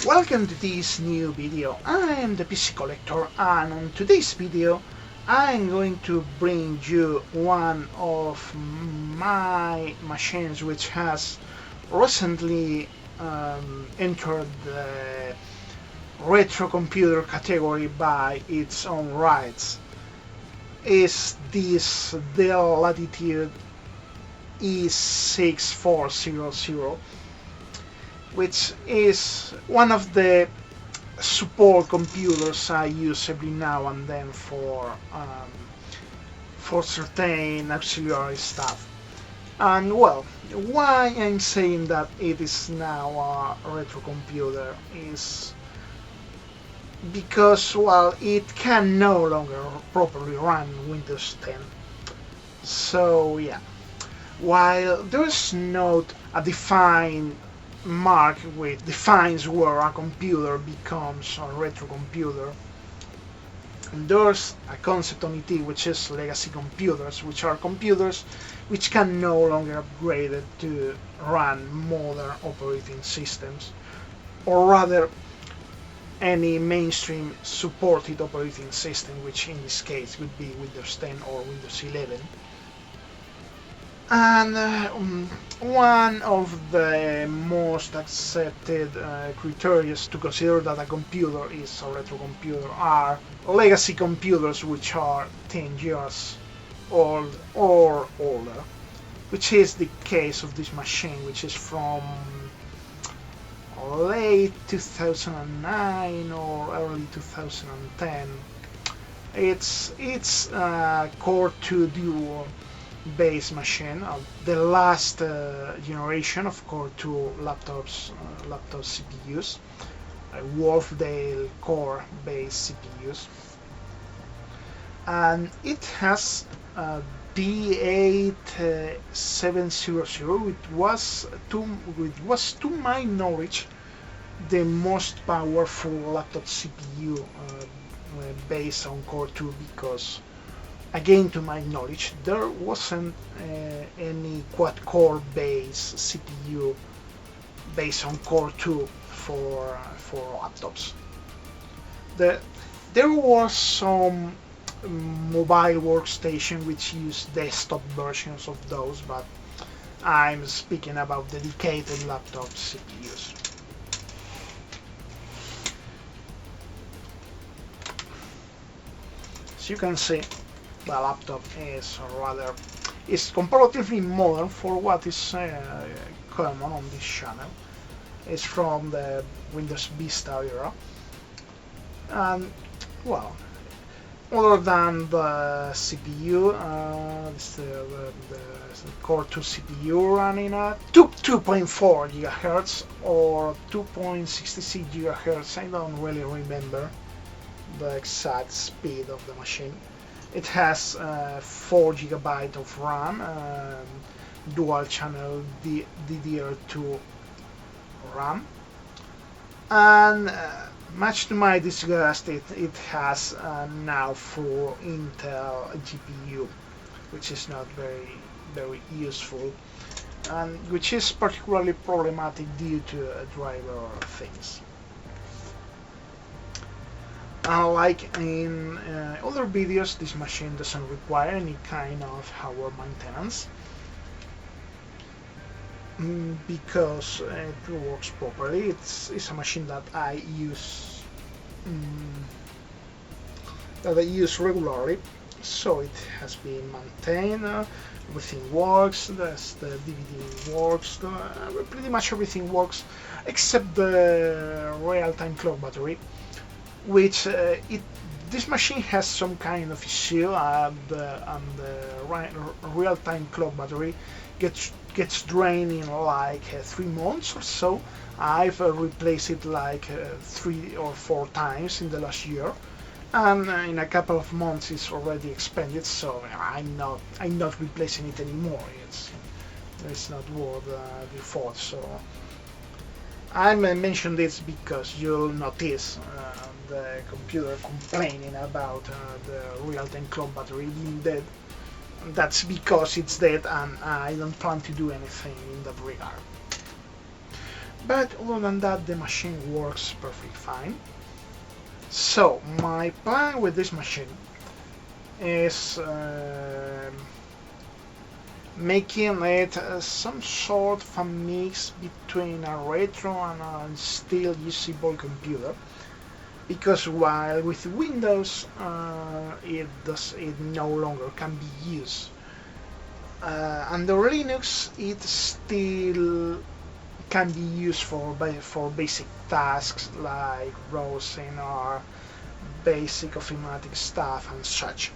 Welcome to this new video. I am the PC Collector, and on today's video I am going to bring you one of my machines which has recently entered the retro computer category by its own rights. Is this Dell Latitude E6400, which is one of the support computers I use every now and then for certain auxiliary stuff. And well, why I'm saying that it is now a retro computer is because, well, it can no longer properly run Windows 10. So yeah, while there's not a defined mark which defines where a computer becomes a retro computer, and there's a concept on it which is legacy computers, which are computers which can no longer upgrade it to run modern operating systems, or rather any mainstream supported operating system, which in this case would be Windows 10 or Windows 11. And one of the most accepted criteria to consider that a computer is a retro computer are legacy computers which are 10 years old or older, which is the case of this machine, which is from late 2009 or early 2010. It's Core 2 Duo base machine, the last generation of Core 2 laptop CPUs, Wolfdale Core based CPUs, and it has D8700, which was to my knowledge the most powerful laptop CPU based on Core 2, because again, to my knowledge, there wasn't any quad-core based CPU based on Core 2 for laptops. There was some mobile workstation which used desktop versions of those, but I'm speaking about dedicated laptop CPUs. As you can see, the laptop is comparatively modern for what is common on this channel. It's from the Windows Vista era, and well, other than the CPU, the Core 2 CPU running at 2.4 GHz or 2.66 GHz. I don't really remember the exact speed of the machine. It has 4 GB of RAM, dual channel DDR2 RAM, and much to my disgust, it has now full Intel GPU, which is not very useful, and which is particularly problematic due to driver things. Unlike in other videos, this machine doesn't require any kind of hardware maintenance, because it works properly. It's a machine that I use regularly, so it has been maintained. Everything works. The DVD works. Pretty much everything works except the real-time clock battery, which this machine has some kind of issue, and the real-time clock battery gets drained in like 3 months or so. I've replaced it like 3 or 4 times in the last year, and in a couple of months it's already expanded, so I'm not replacing it anymore. It's not worth the effort. So I mention this because you'll notice the computer complaining about the real-time clock battery being dead. That's because it's dead, and I don't plan to do anything in that regard. But other than that, the machine works perfectly fine. So my plan with this machine is making it some sort of a mix between a retro and a still usable computer, because while with Windows it no longer can be used, under Linux it still can be used for basic tasks like browsing or basic informatic stuff and such.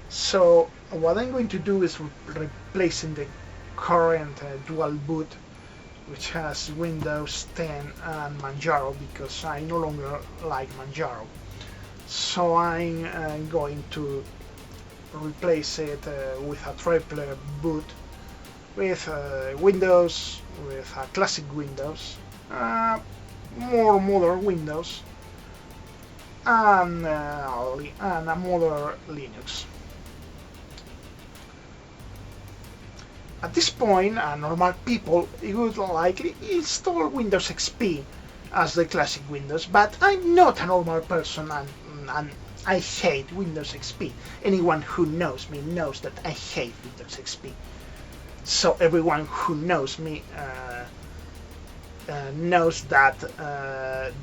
So what I'm going to do is replacing the current dual boot, which has Windows 10 and Manjaro, because I no longer like Manjaro. So I'm going to replace it with a triple boot with Windows, with a classic Windows, more modern Windows, and a modern Linux. At this point, normal people would likely install Windows XP as the classic Windows, but I'm not a normal person, and I hate Windows XP. Anyone who knows me knows that I hate Windows XP. So everyone who knows me knows that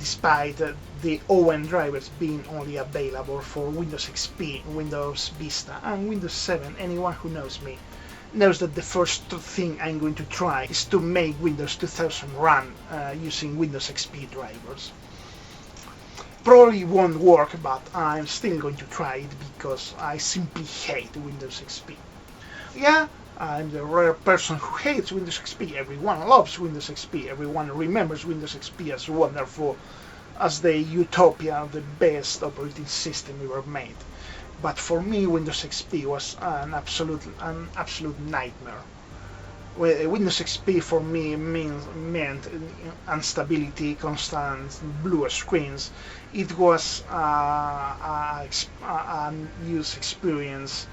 despite the ON drivers being only available for Windows XP, Windows Vista, and Windows 7, anyone who knows me knows that the first thing I'm going to try is to make Windows 2000 run using Windows XP drivers. Probably won't work, but I'm still going to try it because I simply hate Windows XP. Yeah, I'm the rare person who hates Windows XP. Everyone loves Windows XP. Everyone remembers Windows XP as wonderful, as the utopia of the best operating system ever made. But for me, Windows XP was an absolute nightmare. Windows XP for me meant instability, constant blue screens. It was an use experience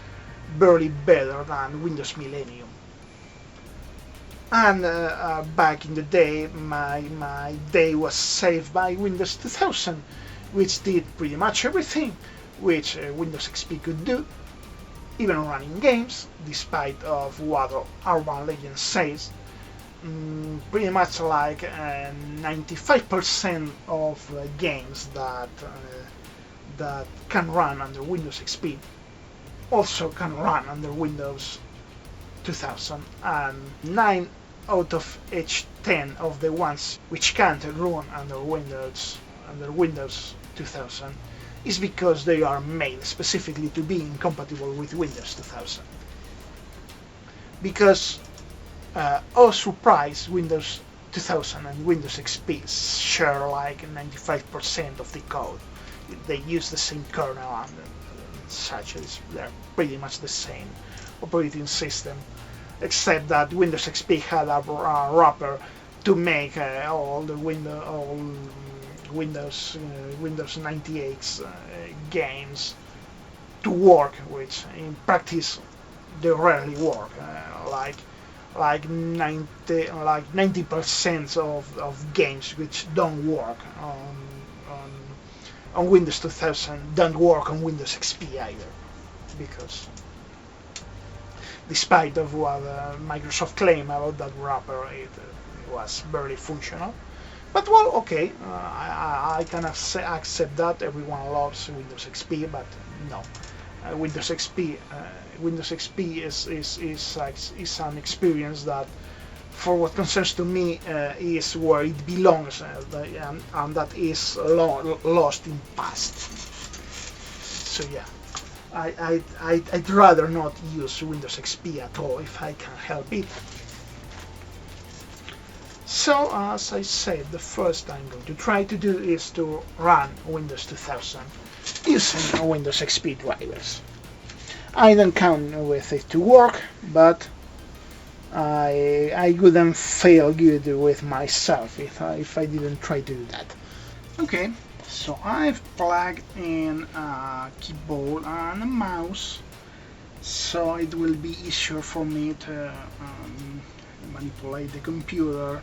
barely better than Windows Millennium. And back in the day, my day was saved by Windows 2000, which did pretty much everything which Windows XP could do, even running games, despite of what Urban Legend says. Pretty much like 95% of games that can run under Windows XP also can run under Windows 2000, and 9 out of each 10 of the ones which can't run under Windows 2000 is because they are made specifically to be incompatible with Windows 2000. Because, oh surprise, Windows 2000 and Windows XP share like 95% of the code. They use the same kernel and such. They're pretty much the same operating system, except that Windows XP had a wrapper to make all Windows 98's20s to work, which in practice they rarely work. Like 90% of games which don't work on Windows 2000 don't work on Windows XP either, because despite of what Microsoft claimed about that wrapper, it was barely functional. But well, okay, I can accept that. Everyone loves Windows XP, but no, Windows XP is an experience that, for what concerns to me, is where it belongs, and that is lost in past. So yeah, I'd rather not use Windows XP at all if I can help it. So, as I said, the first I'm going to try to do is to run Windows 2000 using Windows XP drivers. I don't count with it to work, but I wouldn't feel good with myself if I didn't try to do that. Okay, so I've plugged in a keyboard and a mouse, so it will be easier for me to manipulate the computer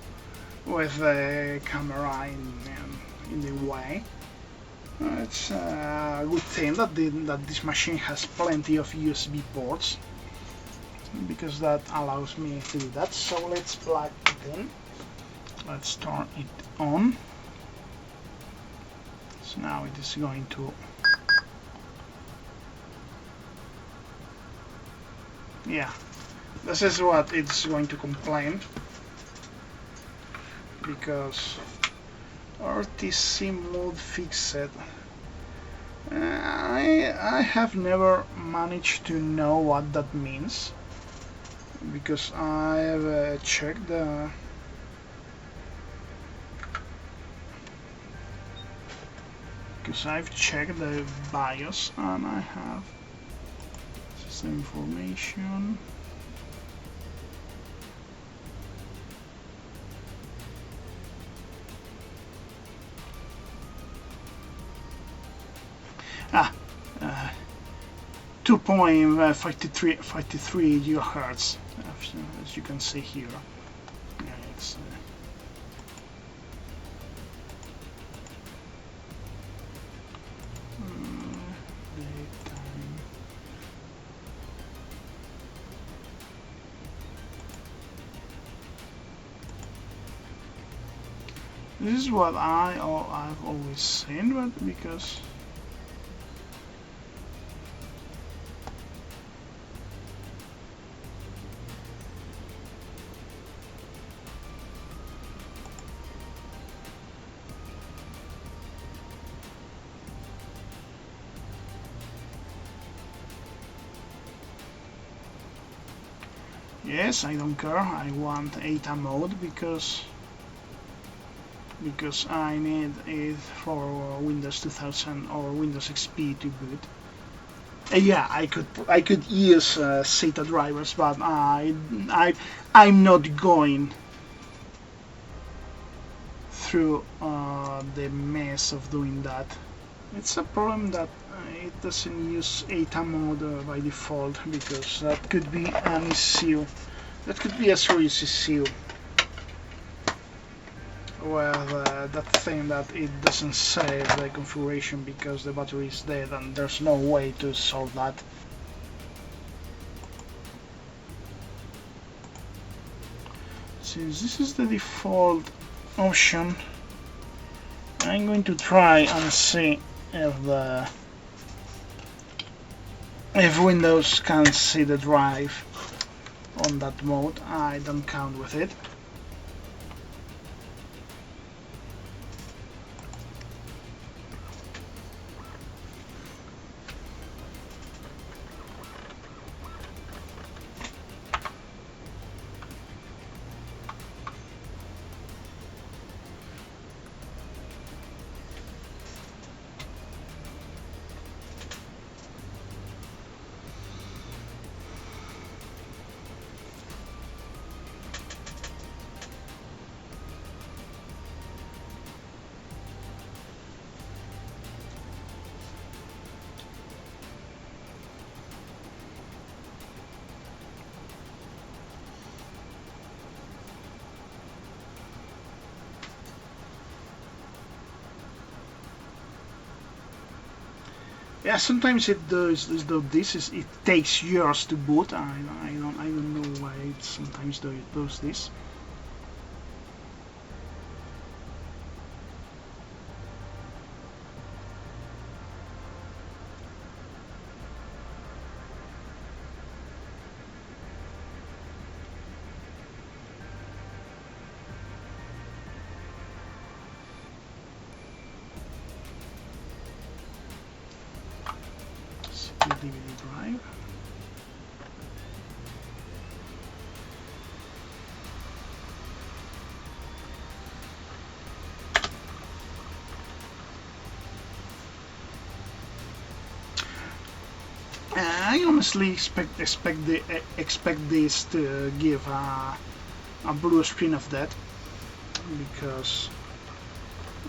with the camera in the way. It's a good thing that this machine has plenty of USB ports, because that allows me to do that. So let's plug it in. Let's turn it on. So now it is going to, yeah, this is what it's going to complain, because RTC mode fixed. I have never managed to know what that means, because I have checked the I've checked the BIOS and I have system information. Ah, 2.53 gigahertz, as you can see here. Yeah, it's this is what I've always seen, but because yes, I don't care. I want ETA mode because I need it for Windows 2000 or Windows XP to boot. Yeah, I could use SATA drivers, but I'm not going through the mess of doing that. It's a problem that it doesn't use ETA mode by default, because that could be an issue. That could be a serious issue with that thing, that it doesn't save the configuration because the battery is dead, and there's no way to solve that. Since this is the default option, I'm going to try and see if Windows can see the drive on that mode. I don't count with it. Yeah, sometimes it does this. It takes years to boot. I don't know why it sometimes does this. DVD drive. I honestly expect this to give a blue screen of that, because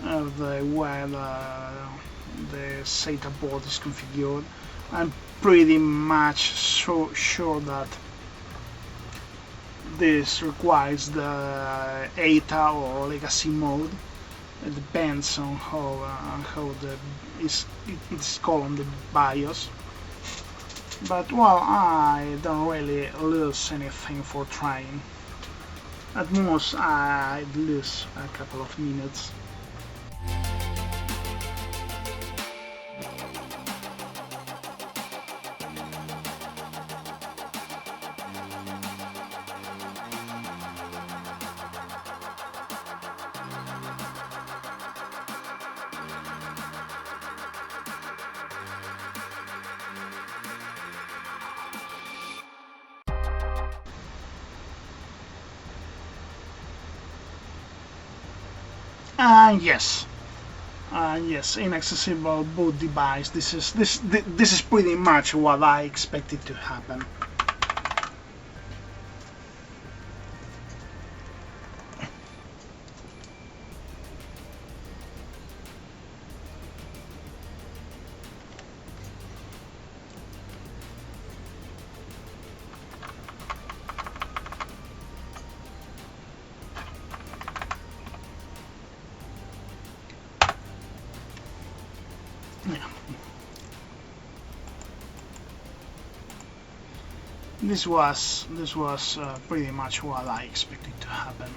of the way the SATA board is configured. I'm pretty much sure that this requires the ATA or legacy mode. It depends on how it's called on the BIOS. But well, I don't really lose anything for trying. At most, I'd lose a couple of minutes. Yes, yes, inaccessible boot device. This is pretty much what I expected to happen. Yeah. This was pretty much what I expected to happen.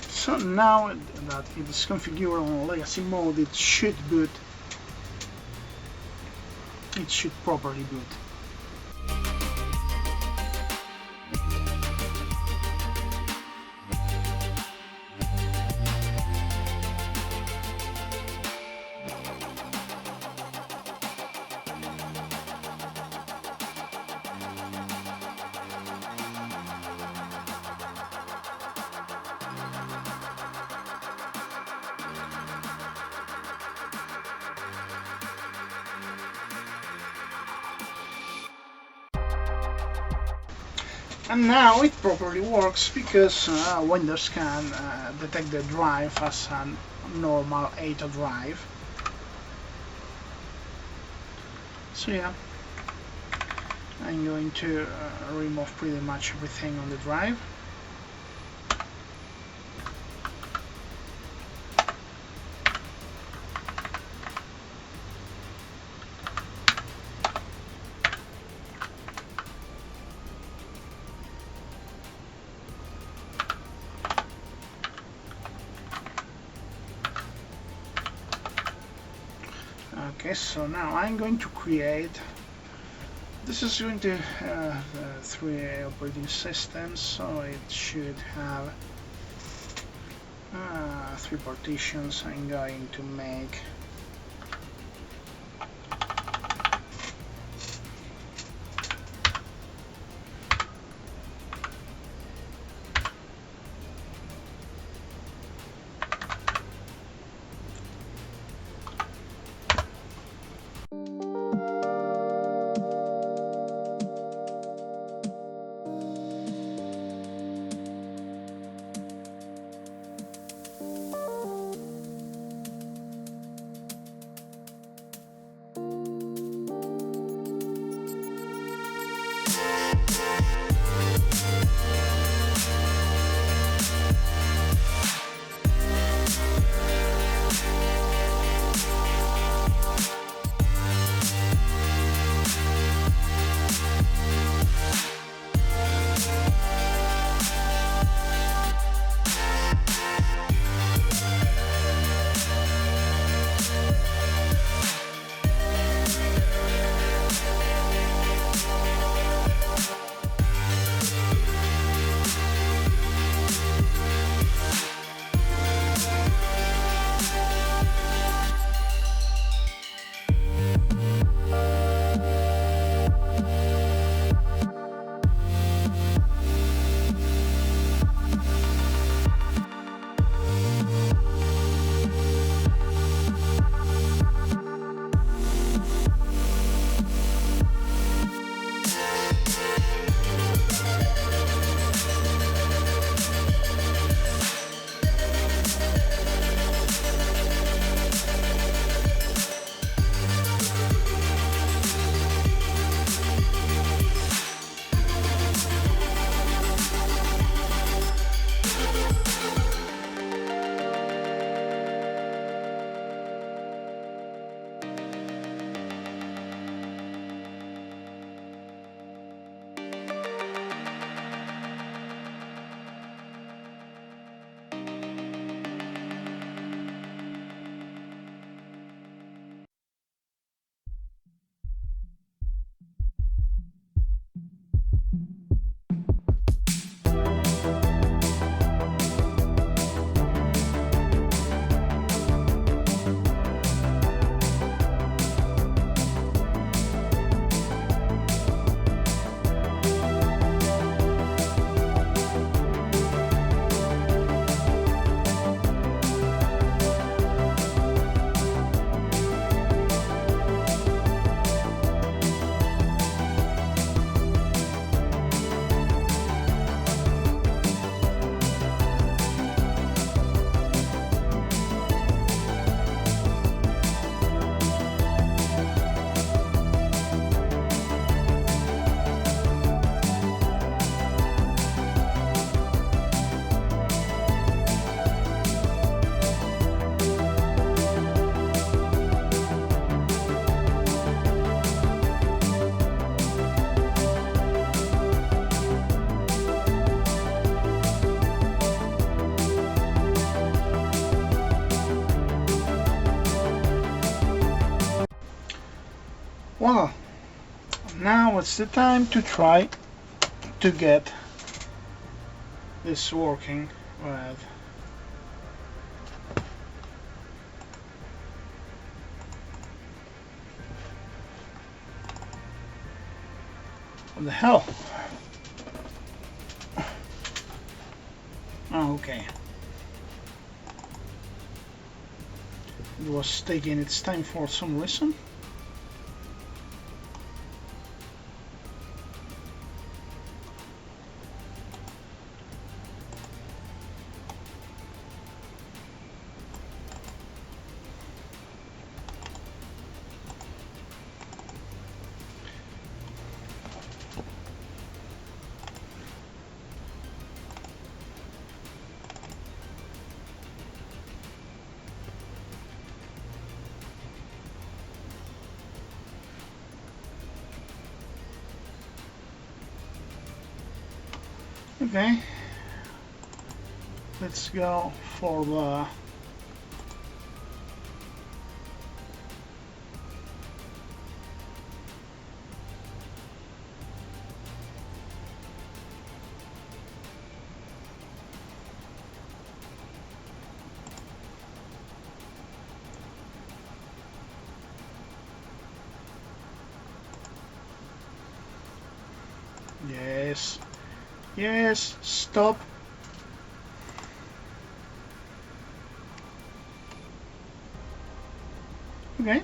So now that it is configured on legacy mode, it should boot. It should properly boot. And now it properly works because Windows can detect the drive as a normal ATA drive. So yeah, I'm going to remove pretty much everything on the drive. Okay, so now I'm going to create. This is going to have 3 operating systems, so it should have 3 partitions. I'm going to make Well, now it's the time to try to get this working with what the hell? Oh, okay. It was taking its time for some reason. Okay, let's go for the yes. Yes, stop. Okay.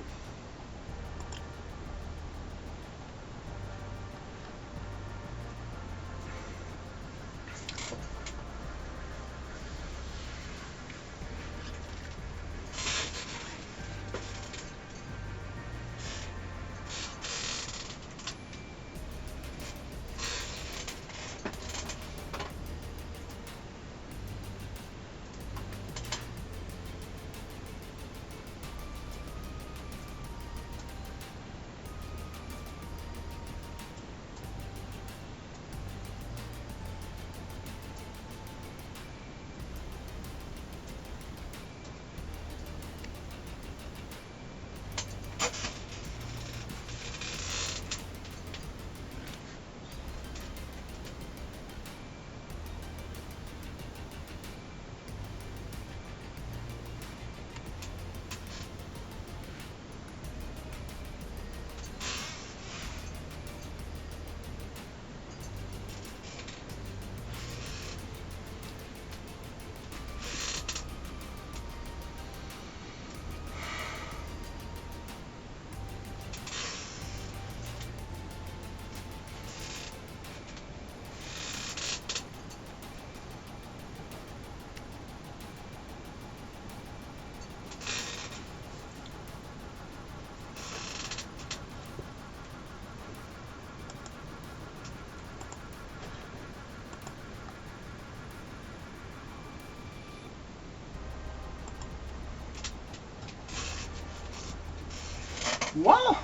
Wow,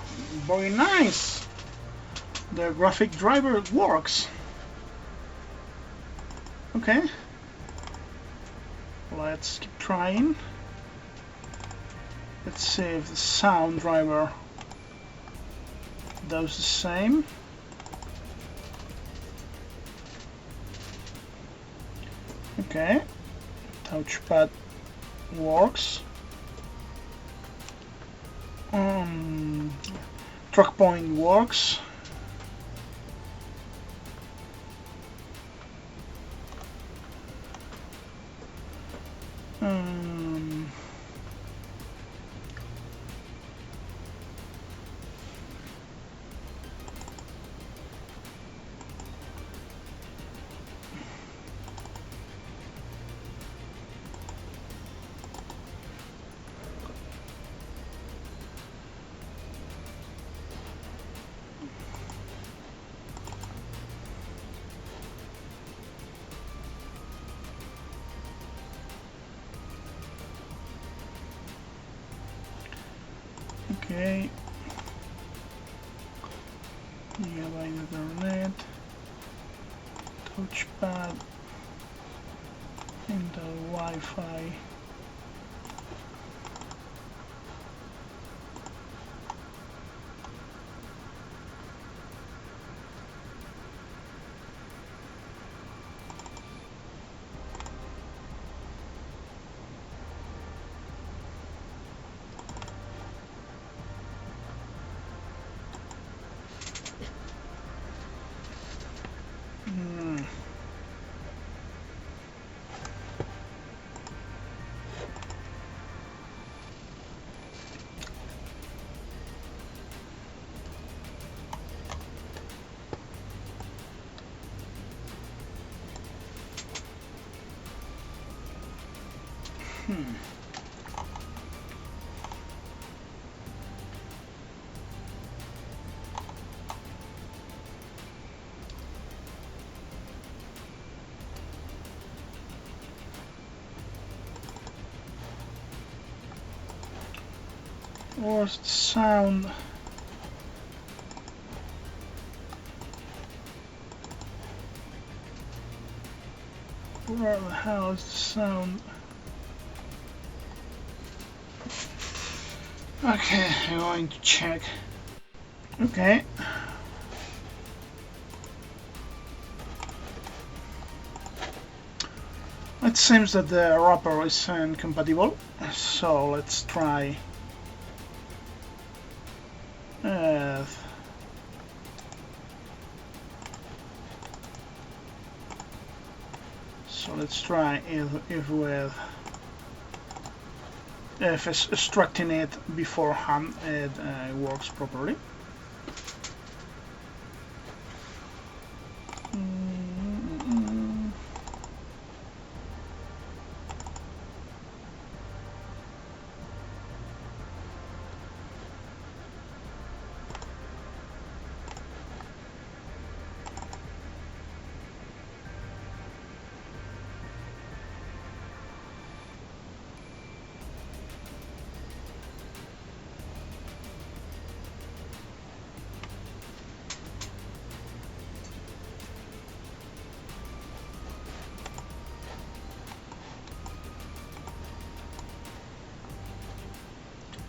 very nice. The graphic driver works. Okay, let's keep trying. Let's see if the sound driver does the same. Okay, touchpad works. Track point works. Okay. Nearby Ethernet, touchpad, and the Wi-Fi. Where's the sound? Where the hell is the sound? Okay, I'm going to check. Okay. It seems that the wrapper is incompatible, so let's try if extracting it beforehand it works properly.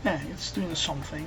Yeah, it's doing something.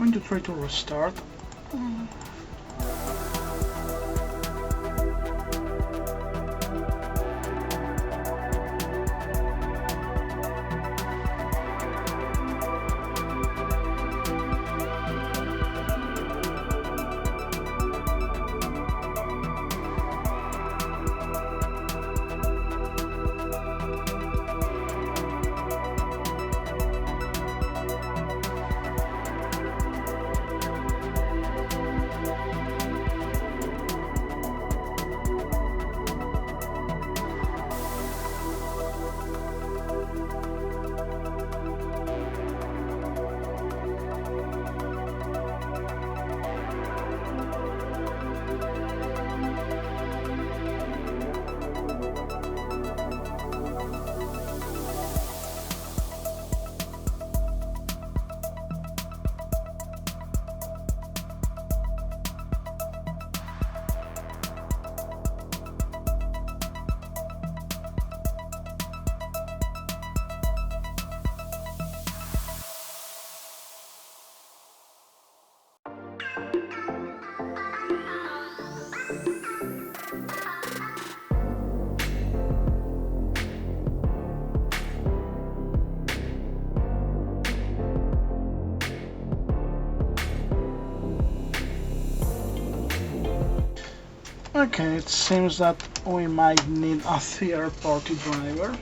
I'm going to try to restart. Okay, it seems that we might need a third-party driver.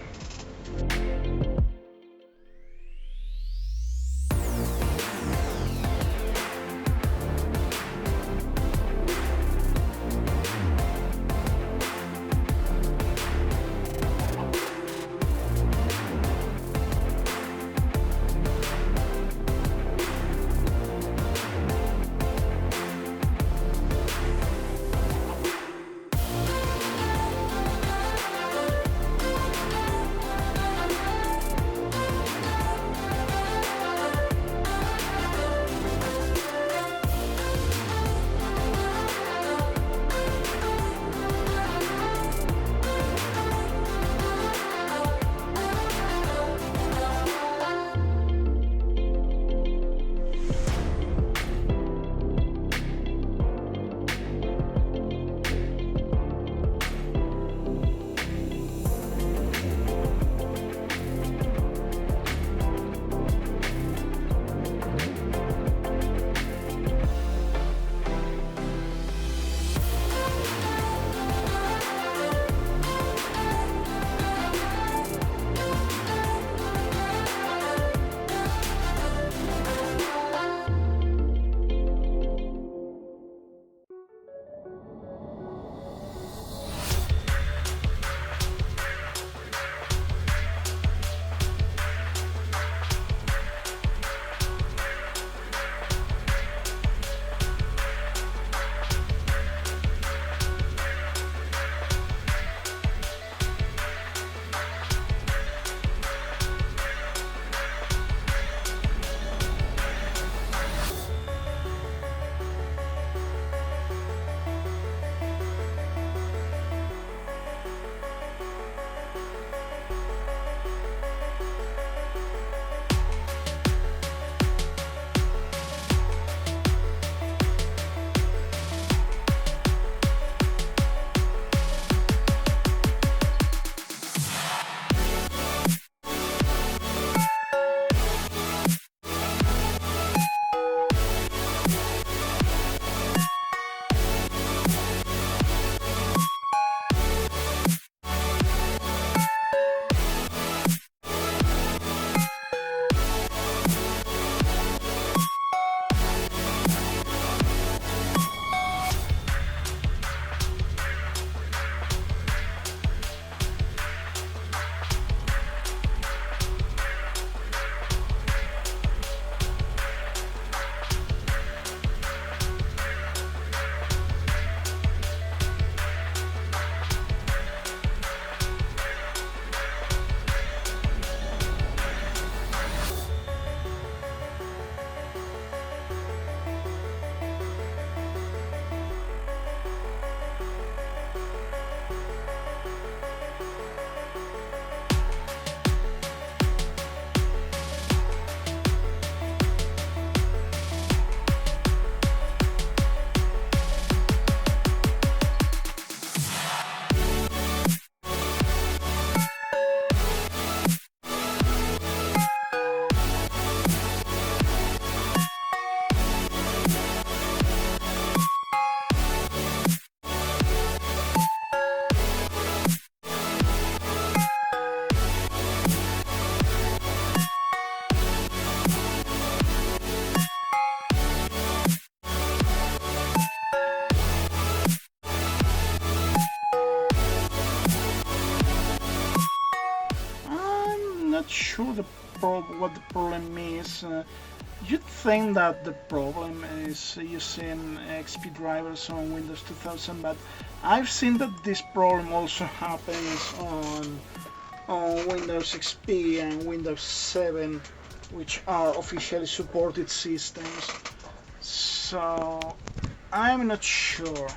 not sure what the problem is. You'd think that the problem is using XP drivers on Windows 2000, but I've seen that this problem also happens on Windows XP and Windows 7, which are officially supported systems. So I'm not sure.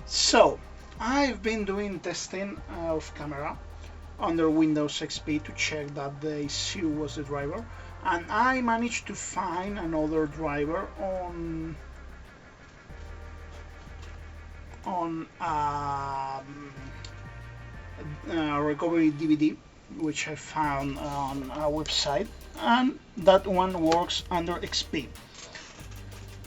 So, I've been doing testing of camera under Windows XP to check that the ECU was the driver, and I managed to find another driver on a recovery DVD which I found on a website, and that one works under XP.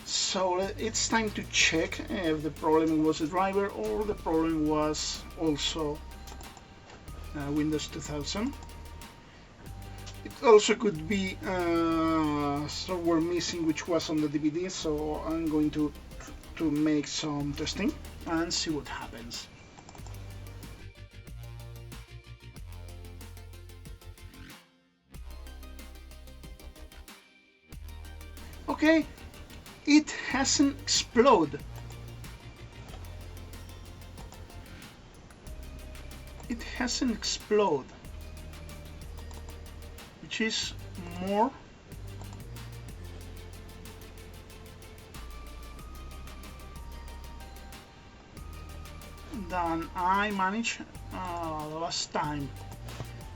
So it's time to check if the problem was the driver or the problem was also Windows 2000. It also could be software missing which was on the DVD, so I'm going to make some testing and see what happens. Okay, it hasn't exploded. It hasn't exploded, which is more than I managed the last time.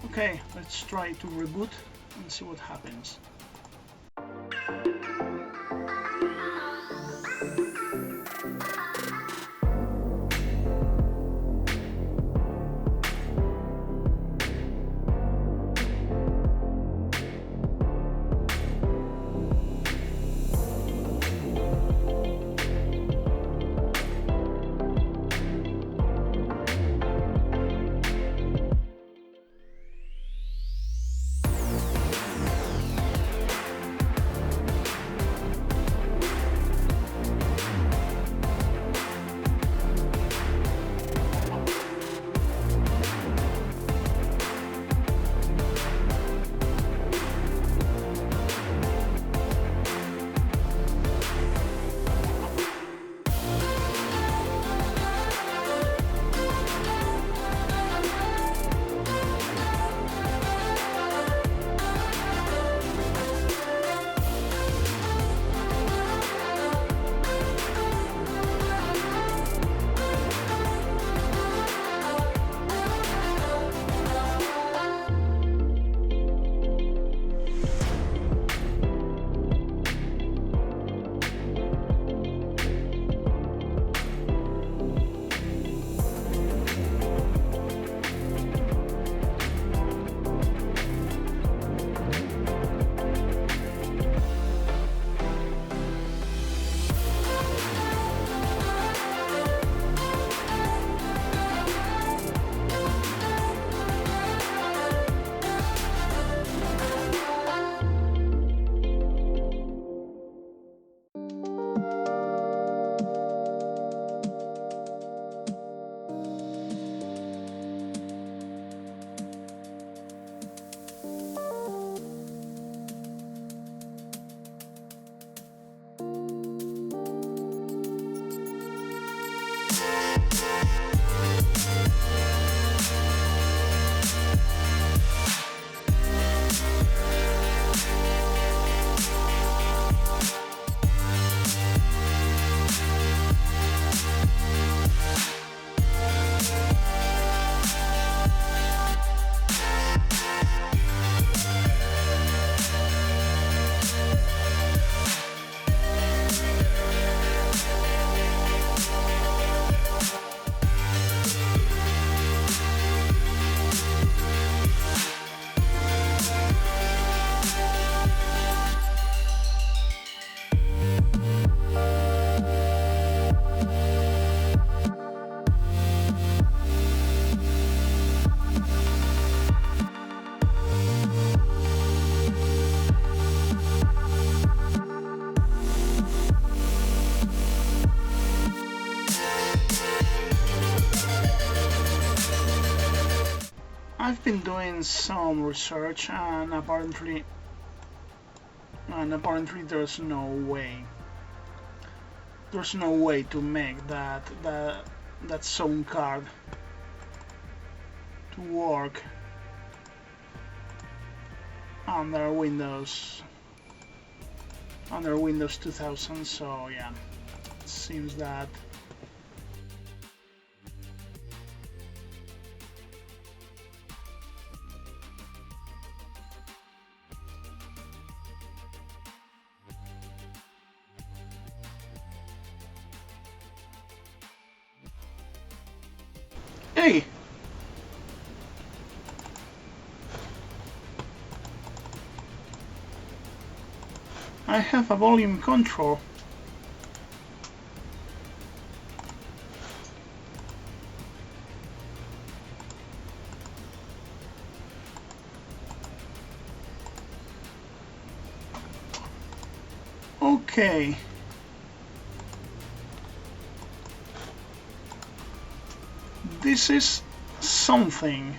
Okay, let's try to reboot and see what happens. I've been doing some research, and apparently there's no way. There's no way to make that sound card to work under Windows 2000. So yeah, it seems that. Hey! I have a volume control. Okay. This is something.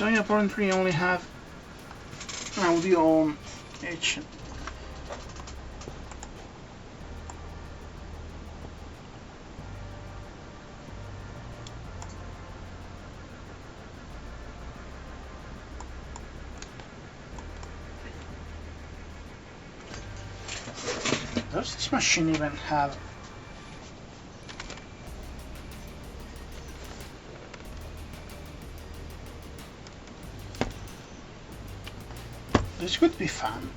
I apparently only have audio on H. Does this machine even have this could be fun.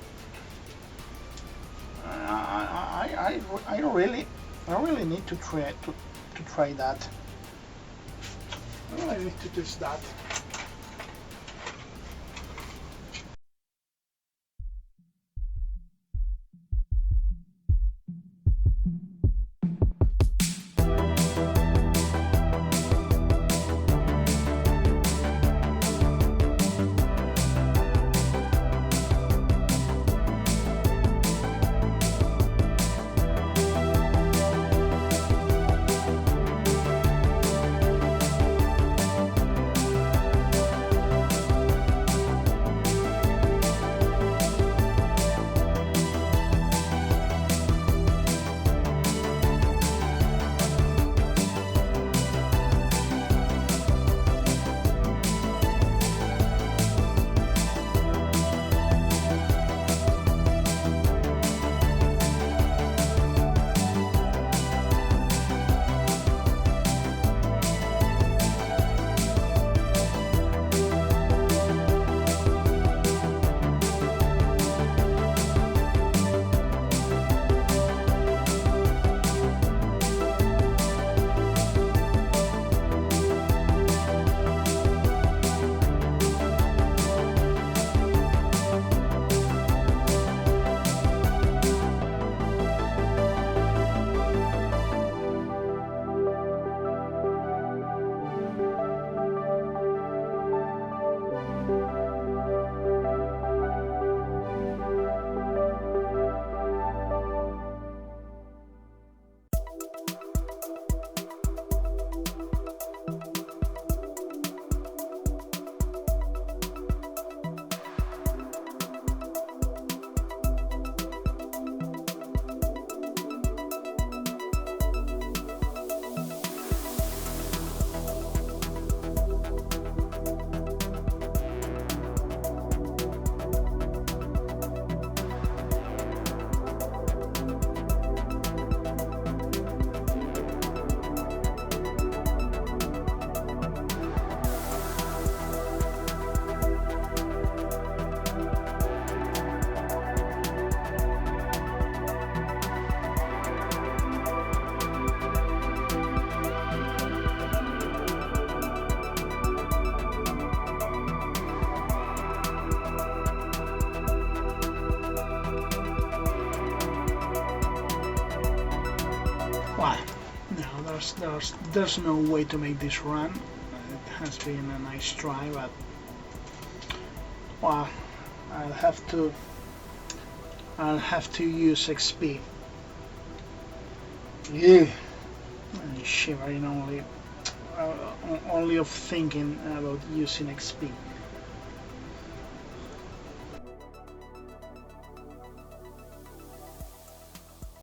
I really need to try that. I need to test that. Well, no, there's no way to make this run. It has been a nice try, but well, I'll have to use XP. Yeah, I'm shivering only of thinking about using XP.